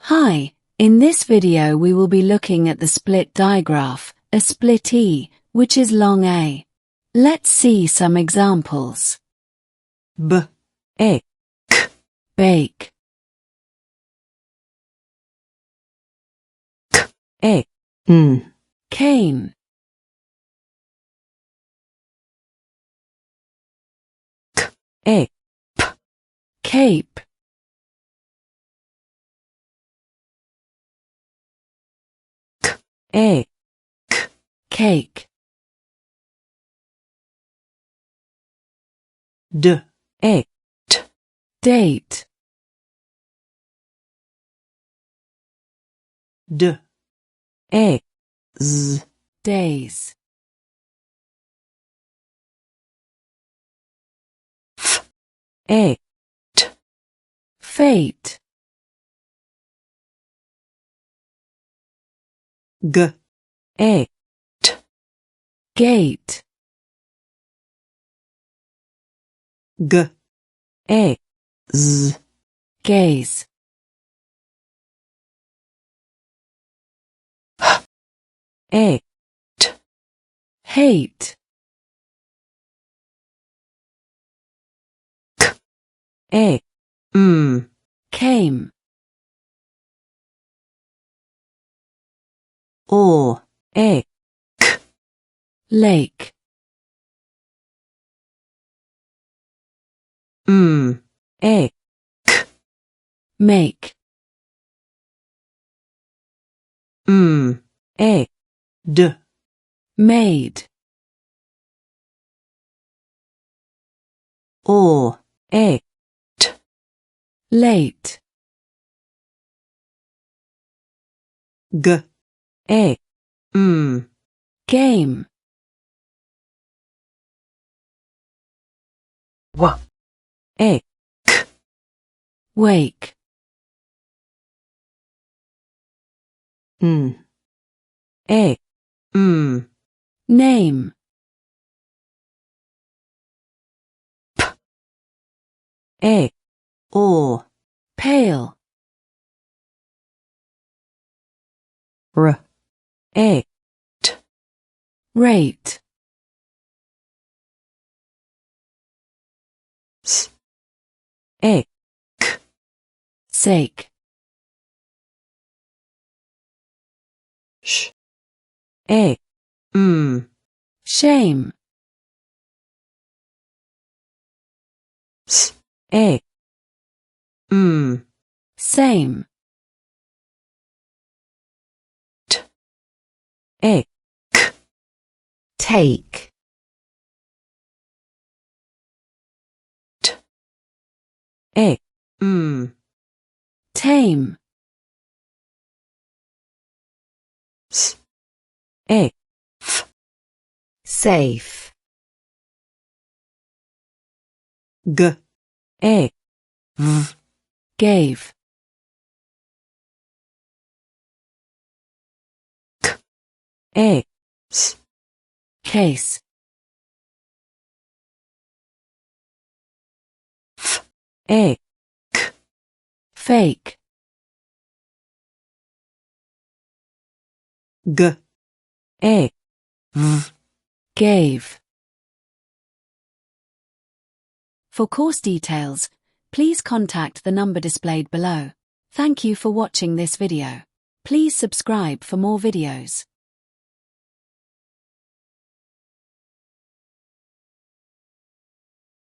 Hi, in this video we will be looking at the split digraph, a split E, which is long A. Let's see some examples. B, E, K, Bake, K, E, N, cane, K, E, P, cape, K, E, K, cake, D, E, T, date, D, E, Z, days, F, E, T, fate, G, E, T, gate, G, E, Z, gaze, H, E, T, hate, K, E, M, came, O, E, K, lake, M, E, K, make, M, E, D, made, O, E, T, late, G, E, M, game, W, E, K, wake, N, E, M, name, E, O, pale, R, E, T, rate, S, E, K, sake, Sh, E, M, shame, S, E, M, same, T, E, K, take, T, E, M, tame, S, E, F, safe, G, E, V, gave, K, E, S, case, F, E, K, fake, G, E, V. gave. For course details, please contact the number displayed below. Thank you for watching this video. Please subscribe for more videos.